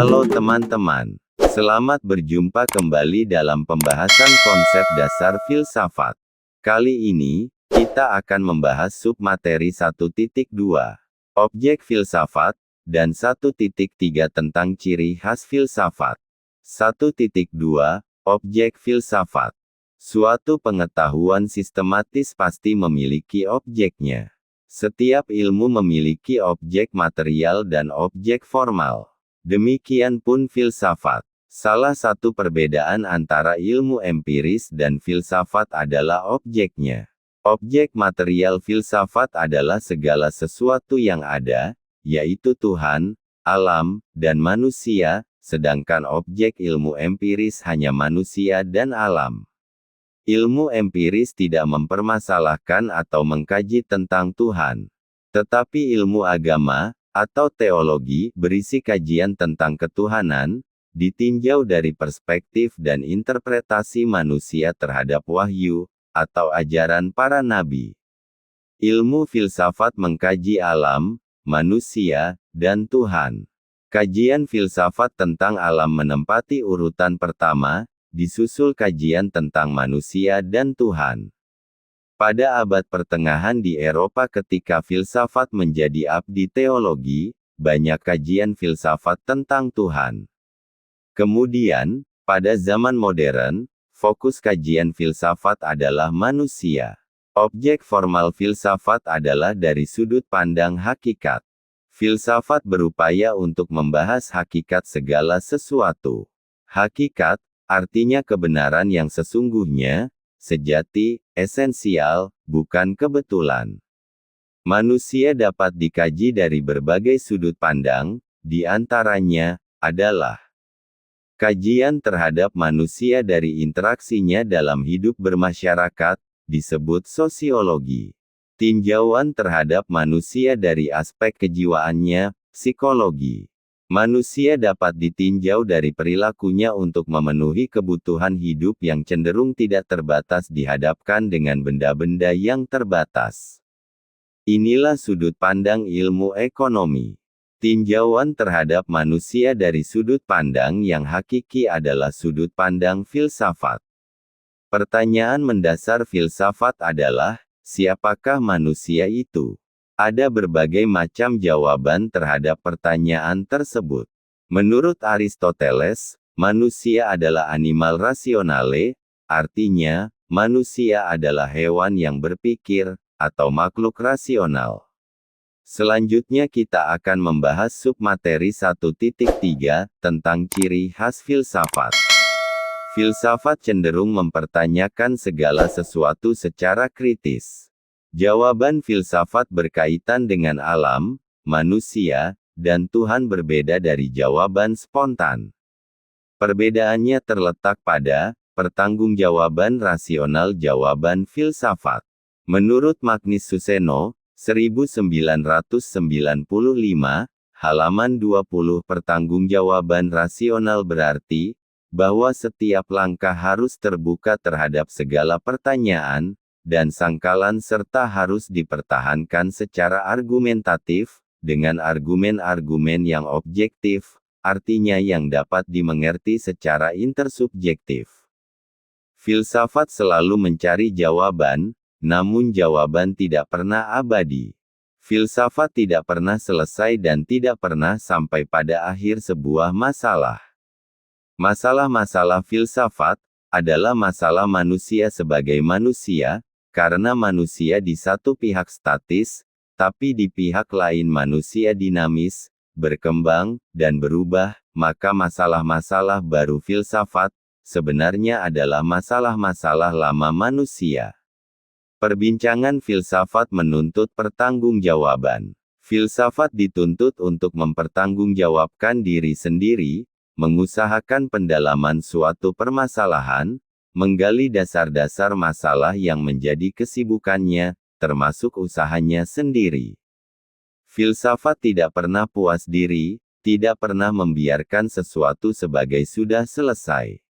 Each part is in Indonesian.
Halo teman-teman, selamat berjumpa kembali dalam pembahasan konsep dasar filsafat. Kali ini, kita akan membahas submateri 1.2, objek filsafat, dan 1.3 tentang ciri khas filsafat. 1.2, objek filsafat. Suatu pengetahuan sistematis pasti memiliki objeknya. Setiap ilmu memiliki objek material dan objek formal. Demikian pun filsafat. Salah satu perbedaan antara ilmu empiris dan filsafat adalah objeknya. Objek material filsafat adalah segala sesuatu yang ada, yaitu Tuhan, alam, dan manusia, sedangkan objek ilmu empiris hanya manusia dan alam. Ilmu empiris tidak mempermasalahkan atau mengkaji tentang Tuhan. Tetapi ilmu agama, atau teologi, berisi kajian tentang ketuhanan, ditinjau dari perspektif dan interpretasi manusia terhadap wahyu, atau ajaran para nabi. Ilmu filsafat mengkaji alam, manusia, dan Tuhan. Kajian filsafat tentang alam menempati urutan pertama, disusul kajian tentang manusia dan Tuhan. Pada abad pertengahan di Eropa ketika filsafat menjadi abdi teologi, banyak kajian filsafat tentang Tuhan. Kemudian, pada zaman modern, fokus kajian filsafat adalah manusia. Objek formal filsafat adalah dari sudut pandang hakikat. Filsafat berupaya untuk membahas hakikat segala sesuatu. Hakikat artinya kebenaran yang sesungguhnya, sejati, esensial, bukan kebetulan. Manusia dapat dikaji dari berbagai sudut pandang, di antaranya adalah kajian terhadap manusia dari interaksinya dalam hidup bermasyarakat, disebut sosiologi. Tinjauan terhadap manusia dari aspek kejiwaannya, psikologi. Manusia dapat ditinjau dari perilakunya untuk memenuhi kebutuhan hidup yang cenderung tidak terbatas dihadapkan dengan benda-benda yang terbatas. Inilah sudut pandang ilmu ekonomi. Tinjauan terhadap manusia dari sudut pandang yang hakiki adalah sudut pandang filsafat. Pertanyaan mendasar filsafat adalah, siapakah manusia itu? Ada berbagai macam jawaban terhadap pertanyaan tersebut. Menurut Aristoteles, manusia adalah animal rationale, artinya, manusia adalah hewan yang berpikir, atau makhluk rasional. Selanjutnya kita akan membahas submateri 1.3, tentang ciri khas filsafat. Filsafat cenderung mempertanyakan segala sesuatu secara kritis. Jawaban filsafat berkaitan dengan alam, manusia, dan Tuhan berbeda dari jawaban spontan. Perbedaannya terletak pada pertanggungjawaban rasional jawaban filsafat. Menurut Magnus Suseno, 1995, halaman 20, pertanggungjawaban rasional berarti bahwa setiap langkah harus terbuka terhadap segala pertanyaan, dan sangkalan serta harus dipertahankan secara argumentatif, dengan argumen-argumen yang objektif, artinya yang dapat dimengerti secara intersubjektif. Filsafat selalu mencari jawaban, namun jawaban tidak pernah abadi. Filsafat tidak pernah selesai dan tidak pernah sampai pada akhir sebuah masalah. Masalah-masalah filsafat adalah masalah manusia sebagai manusia, karena manusia di satu pihak statis, tapi di pihak lain manusia dinamis, berkembang, dan berubah, maka masalah-masalah baru filsafat, sebenarnya adalah masalah-masalah lama manusia. Perbincangan filsafat menuntut pertanggungjawaban. Filsafat dituntut untuk mempertanggungjawabkan diri sendiri, mengusahakan pendalaman suatu permasalahan, menggali dasar-dasar masalah yang menjadi kesibukannya, termasuk usahanya sendiri. Filsafat tidak pernah puas diri, tidak pernah membiarkan sesuatu sebagai sudah selesai.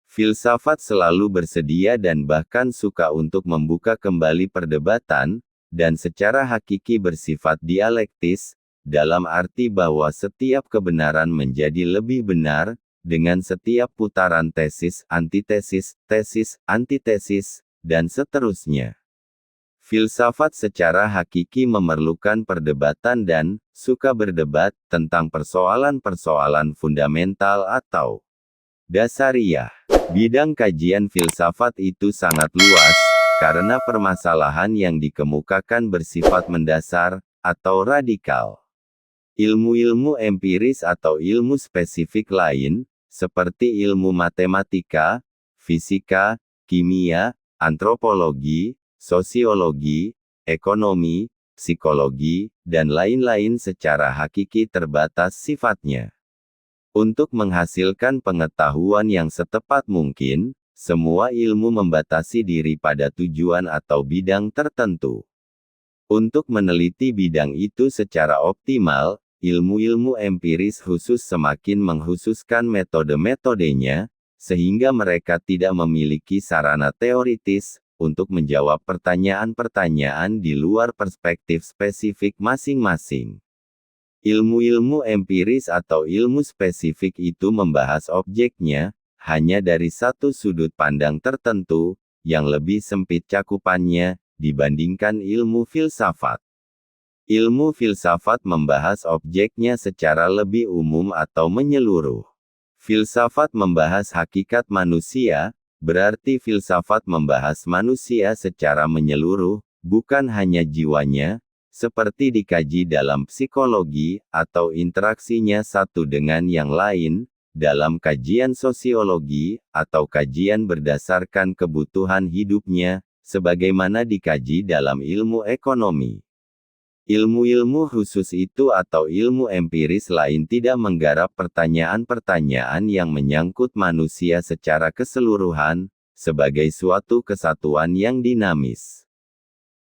Filsafat selalu bersedia dan bahkan suka untuk membuka kembali perdebatan, dan secara hakiki bersifat dialektis, dalam arti bahwa setiap kebenaran menjadi lebih benar, dengan setiap putaran tesis, antitesis, dan seterusnya. Filsafat secara hakiki memerlukan perdebatan dan suka berdebat tentang persoalan-persoalan fundamental atau dasariah. Bidang kajian filsafat itu sangat luas, karena permasalahan yang dikemukakan bersifat mendasar atau radikal. Ilmu-ilmu empiris atau ilmu spesifik lain, seperti ilmu matematika, fisika, kimia, antropologi, sosiologi, ekonomi, psikologi, dan lain-lain secara hakiki terbatas sifatnya. Untuk menghasilkan pengetahuan yang setepat mungkin, semua ilmu membatasi diri pada tujuan atau bidang tertentu. Untuk meneliti bidang itu secara optimal, ilmu-ilmu empiris khusus semakin mengkhususkan metode-metodenya, sehingga mereka tidak memiliki sarana teoritis untuk menjawab pertanyaan-pertanyaan di luar perspektif spesifik masing-masing. Ilmu-ilmu empiris atau ilmu spesifik itu membahas objeknya, hanya dari satu sudut pandang tertentu, yang lebih sempit cakupannya, dibandingkan ilmu filsafat. Ilmu filsafat membahas objeknya secara lebih umum atau menyeluruh. Filsafat membahas hakikat manusia, berarti filsafat membahas manusia secara menyeluruh, bukan hanya jiwanya, seperti dikaji dalam psikologi, atau interaksinya satu dengan yang lain, dalam kajian sosiologi, atau kajian berdasarkan kebutuhan hidupnya, sebagaimana dikaji dalam ilmu ekonomi. Ilmu-ilmu khusus itu atau ilmu empiris lain tidak menggarap pertanyaan-pertanyaan yang menyangkut manusia secara keseluruhan, sebagai suatu kesatuan yang dinamis.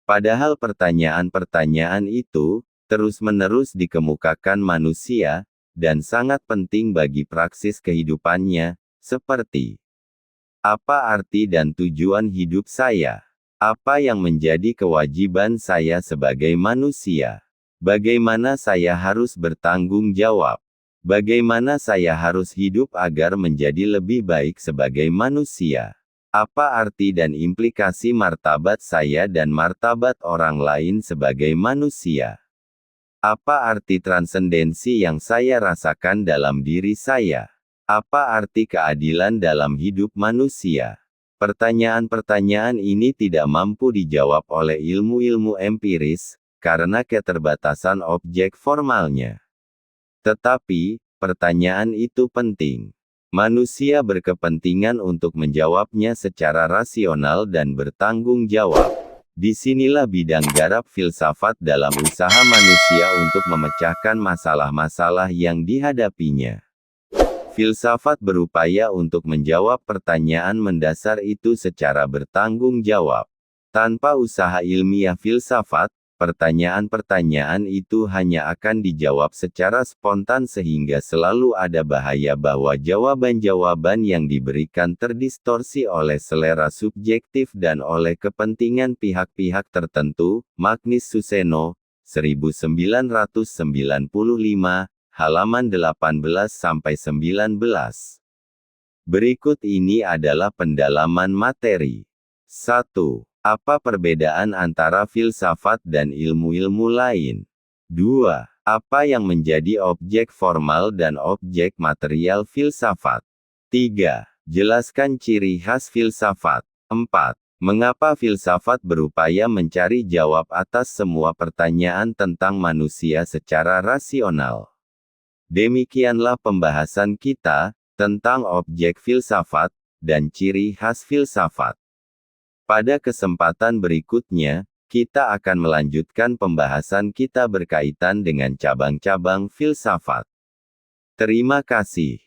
Padahal pertanyaan-pertanyaan itu, terus-menerus dikemukakan manusia, dan sangat penting bagi praksis kehidupannya, seperti: apa arti dan tujuan hidup saya? Apa yang menjadi kewajiban saya sebagai manusia? Bagaimana saya harus bertanggung jawab? Bagaimana saya harus hidup agar menjadi lebih baik sebagai manusia? Apa arti dan implikasi martabat saya dan martabat orang lain sebagai manusia? Apa arti transendensi yang saya rasakan dalam diri saya? Apa arti keadilan dalam hidup manusia? Pertanyaan-pertanyaan ini tidak mampu dijawab oleh ilmu-ilmu empiris, karena keterbatasan objek formalnya. Tetapi, pertanyaan itu penting. Manusia berkepentingan untuk menjawabnya secara rasional dan bertanggung jawab. Disinilah bidang garap filsafat dalam usaha manusia untuk memecahkan masalah-masalah yang dihadapinya. Filsafat berupaya untuk menjawab pertanyaan mendasar itu secara bertanggung jawab. Tanpa usaha ilmiah filsafat, pertanyaan-pertanyaan itu hanya akan dijawab secara spontan sehingga selalu ada bahaya bahwa jawaban-jawaban yang diberikan terdistorsi oleh selera subjektif dan oleh kepentingan pihak-pihak tertentu. Magnus Suseno, 1995, halaman 18-19. Berikut ini adalah pendalaman materi. 1. Apa perbedaan antara filsafat dan ilmu-ilmu lain? 2. Apa yang menjadi objek formal dan objek material filsafat? 3. Jelaskan ciri khas filsafat. 4. Mengapa filsafat berupaya mencari jawab atas semua pertanyaan tentang manusia secara rasional? Demikianlah pembahasan kita tentang objek filsafat dan ciri khas filsafat. Pada kesempatan berikutnya, kita akan melanjutkan pembahasan kita berkaitan dengan cabang-cabang filsafat. Terima kasih.